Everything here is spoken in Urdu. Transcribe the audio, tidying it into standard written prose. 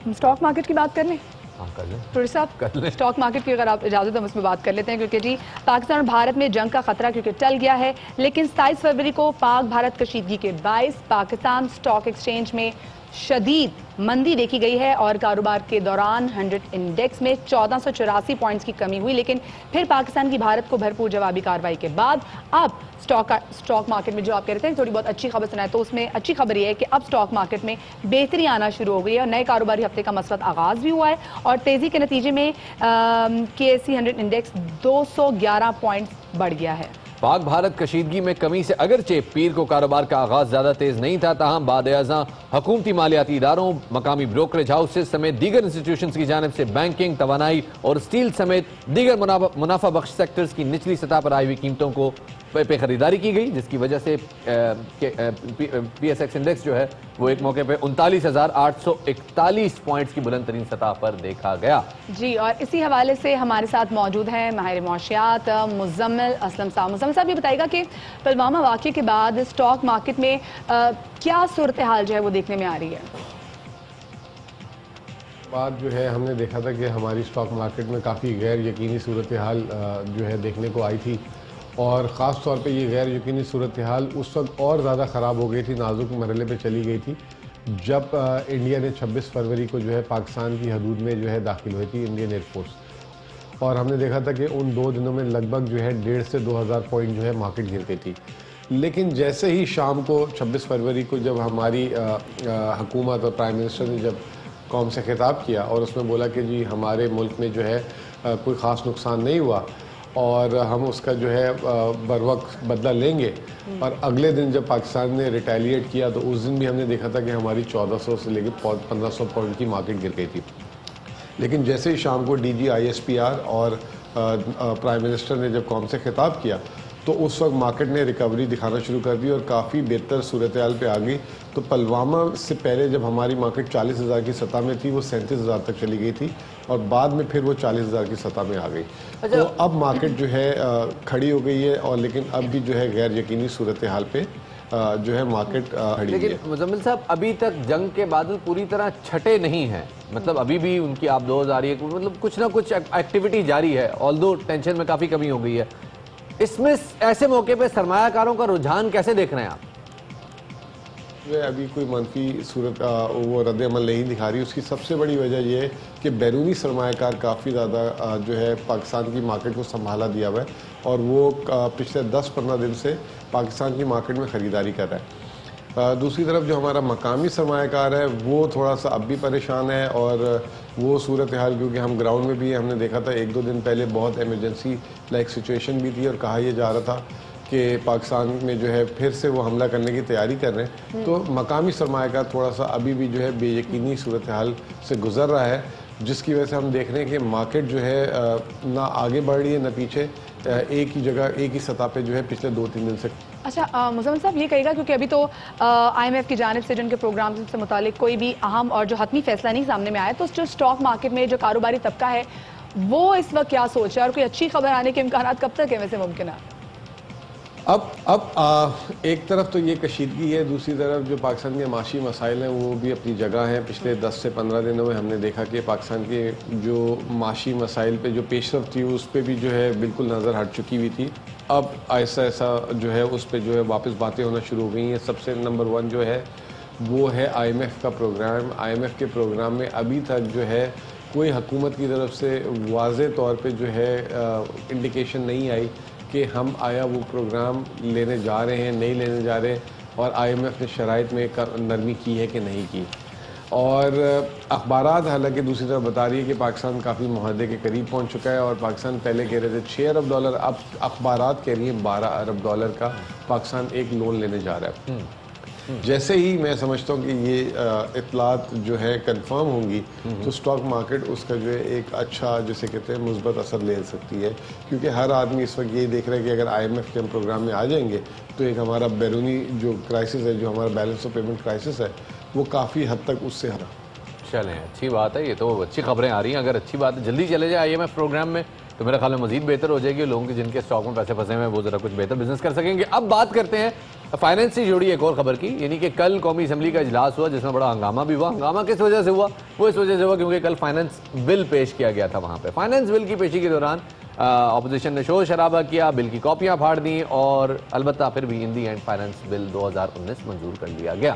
اسٹاک مارکیٹ کی بات کر لیں کر لیں پروڈیوسر صاحب. اسٹاک مارکیٹ کی اگر آپ اجازت ہم اس میں بات کر لیتے ہیں کیونکہ جی پاکستان اور بھارت میں جنگ کا خطرہ کیونکہ ٹل گیا ہے، لیکن 27 فروری کو پاک بھارت کشیدگی کے باعث پاکستان اسٹاک ایکسچینج میں شدید مندی دیکھی گئی ہے اور کاروبار کے دوران 100 انڈیکس میں 1484 پوائنٹس کی کمی ہوئی، لیکن پھر پاکستان کی بھارت کو بھرپور جوابی کارروائی کے بعد اب اسٹاک مارکیٹ میں جو آپ کہہ رہے ہیں تھوڑی بہت اچھی خبر سنائے، تو اس میں اچھی خبر یہ ہے کہ اب اسٹاک مارکیٹ میں بہتری آنا شروع ہو گئی ہے اور نئے کاروباری ہفتے کا مثبت آغاز بھی ہوا ہے اور تیزی کے نتیجے میں KSE 100 انڈیکس 211 پوائنٹس بڑھ گیا ہے. پاک بھارت کشیدگی میں کمی سے اگرچہ پیر کو کاروبار کا آغاز زیادہ تیز نہیں تھا، تاہم بعد ازاں حکومتی مالیاتی اداروں، مقامی بروکریج ہاؤسز سمیت دیگر انسٹیٹیوشنز کی جانب سے بینکنگ، توانائی اور سٹیل سمیت دیگر منافع بخش سیکٹرز کی نچلی سطح پر آئی ہوئی قیمتوں کو پہ خریداری کی گئی، جس کی وجہ سے PSX انڈیکس جو ہے وہ ایک موقع پہ 39,841 پوائنٹس کی بلند ترین سطح پر دیکھا گیا. جی اور اسی حوالے سے ہمارے ساتھ موجود ہیں ماہر معاشیات مزمل اسلم صاحب. مزمل صاحب یہ بتائے گا کہ پلوامہ واقعے کے بعد اسٹاک مارکیٹ میں کیا صورتحال جو ہے وہ دیکھنے میں آ رہی ہے؟ بات جو ہے ہم نے دیکھا تھا کہ ہماری اسٹاک مارکیٹ میں کافی غیر یقینی صورتحال جو ہے دیکھنے کو آئی تھی اور خاص طور پہ یہ غیر یقینی صورتحال اس وقت اور زیادہ خراب ہو گئی تھی، نازک مرحلے پہ چلی گئی تھی جب انڈیا نے 26 فروری کو جو ہے پاکستان کی حدود میں جو ہے داخل ہوئی تھی انڈین ایئر فورس، اور ہم نے دیکھا تھا کہ ان 2 دنوں میں لگ بھگ جو ہے 1,500 سے 2,000 پوائنٹ جو ہے مارکیٹ گر گئی تھی. لیکن جیسے ہی شام کو 26 فروری کو جب ہماری حکومت اور پرائم منسٹر نے جب قوم سے خطاب کیا اور اس میں بولا کہ جی ہمارے ملک میں جو ہے کوئی خاص نقصان نہیں ہوا اور ہم اس کا جو ہے بروقت بدلہ لیں گے، اور اگلے دن جب پاکستان نے ریٹیلیٹ کیا تو اس دن بھی ہم نے دیکھا تھا کہ ہماری 1400 سے لے کے 1500 پوائنٹ کی مارکیٹ گر گئی تھی. لیکن جیسے ہی شام کو DG ISPR اور پرائم منسٹر نے جب قوم سے خطاب کیا تو اس وقت مارکیٹ نے ریکوری دکھانا شروع کر دی اور کافی بہتر صورتحال پہ آ گئی. تو پلوامہ سے پہلے جب ہماری مارکیٹ 40,000 کی سطح میں تھی وہ 37,000 تک چلی گئی تھی اور بعد میں پھر وہ 40,000 کی سطح میں آ گئی. تو اب مارکیٹ جو ہے کھڑی ہو گئی ہے اور لیکن اب بھی جو ہے غیر یقینی صورتحال پہ جو ہے مارکیٹ کھڑی ہے. لیکن مزمل صاحب ابھی تک جنگ کے بادل پوری طرح چھٹے نہیں ہیں، مطلب ابھی بھی ان کی آبدوز آ رہی ہے، مطلب کچھ نہ کچھ ایکٹیویٹی جاری ہے، آلدو ٹینشن میں کافی کمی ہو گئی ہے. اس میں ایسے موقع پہ سرمایہ کاروں کا رجحان کیسے دیکھ رہے ہیں آپ؟ ابھی کوئی منفی صورت وہ رد عمل نہیں دکھا رہی. اس کی سب سے بڑی وجہ یہ ہے کہ بیرونی سرمایہ کار کافی زیادہ جو ہے پاکستان کی مارکیٹ کو سنبھالا دیا ہوا ہے اور وہ پچھلے 10-15 دن سے پاکستان کی مارکیٹ میں خریداری کر رہا ہے. دوسری طرف جو ہمارا مقامی سرمایہ کار ہے وہ تھوڑا سا اب بھی پریشان ہے اور وہ صورتحال کیونکہ ہم گراؤنڈ میں بھی ہم نے دیکھا تھا 1-2 دن پہلے بہت ایمرجنسی لائک سچویشن بھی تھی اور کہا یہ جا رہا تھا کہ پاکستان میں جو ہے پھر سے وہ حملہ کرنے کی تیاری کر رہے ہیں. تو مقامی سرمایہ کار تھوڑا سا ابھی بھی جو ہے بے یقینی صورتحال سے گزر رہا ہے، جس کی وجہ سے ہم دیکھ رہے ہیں کہ مارکیٹ جو ہے نہ آگے بڑھ رہی ہے نہ پیچھے، ایک ہی جگہ ایک ہی سطح پہ جو ہے پچھلے 2-3 دن سے. اچھا مزمل صاحب یہ کہے گا کیونکہ ابھی تو IMF کی جانب سے جن کے پروگرام سے متعلق کوئی بھی اہم اور جو حتمی فیصلہ نہیں سامنے میں آیا، تو جو اسٹاک مارکیٹ میں جو کاروباری طبقہ ہے وہ اس وقت کیا سوچ ہے اور کوئی اچھی خبر آنے کے امکانات کب تک ہے ویسے ممکن ہے؟ اب ایک طرف تو یہ کشیدگی ہے، دوسری طرف جو پاکستان کے معاشی مسائل ہیں وہ بھی اپنی جگہ ہیں. پچھلے 10 سے 15 دنوں میں ہم نے دیکھا کہ پاکستان کے جو معاشی مسائل پہ جو پیش رفت تھی اس پہ بھی جو ہے بالکل نظر ہٹ چکی ہوئی تھی. اب ایسا جو ہے اس پہ جو ہے واپس باتیں ہونا شروع ہو گئی ہیں. سب سے نمبر 1 جو ہے وہ ہے IMF کا پروگرام. IMF کے پروگرام میں ابھی تک جو ہے کوئی حکومت کی طرف سے واضح طور پہ جو ہے انڈیکیشن نہیں آئی کہ ہم آیا وہ پروگرام لینے جا رہے ہیں نہیں لینے جا رہے، اور IMF نے شرائط میں نرمی کی ہے کہ نہیں کی. اور اخبارات حالانکہ دوسری طرف بتا رہی ہے کہ پاکستان کافی معاہدے کے قریب پہنچ چکا ہے اور پاکستان پہلے کہہ رہے تھے $6 ارب، اب اخبارات کہہ رہی ہیں $12 ارب کا پاکستان ایک لون لینے جا رہا ہے. جیسے ہی میں سمجھتا ہوں کہ یہ اطلاعات جو ہے کنفرم ہوں گی تو اسٹاک مارکیٹ اس کا جو ہے ایک اچھا جسے کہتے ہیں مثبت اثر لے سکتی ہے، کیونکہ ہر آدمی اس وقت یہی دیکھ رہا ہے کہ اگر IMF کے ہم پروگرام میں آ جائیں گے تو ایک ہمارا بیرونی جو کرائسس ہے، جو ہمارا بیلنس آف پیمنٹ کرائسس ہے، وہ کافی حد تک اس سے ہرا. چلیں اچھی بات ہے، یہ تو اچھی خبریں آ رہی ہیں. اگر اچھی بات ہے جلدی چلے جائے IMF پروگرام میں تو میرا خیال میں مزید بہتر ہو جائے گی. لوگوں کے جن کے اسٹاک میں پیسے پھنسے ہوئے ہیں وہ ذرا کچھ بہتر بزنس کر سکیں گے. اب بات کرتے ہیں فائنینس سے جڑی ایک اور خبر کی، یعنی کہ کل قومی اسمبلی کا اجلاس ہوا جس میں بڑا ہنگامہ بھی ہوا. ہنگامہ کس وجہ سے ہوا؟ وہ اس وجہ سے ہوا کیونکہ کل فائنینس بل پیش کیا گیا تھا وہاں پہ. فائنینس بل کی پیشی کے دوران اپوزیشن نے شور شرابہ کیا، بل کی کاپیاں پھاڑ دیں اور البتہ پھر بھی ان دی اینڈ فائنینس بل 2019 منظور کر لیا گیا.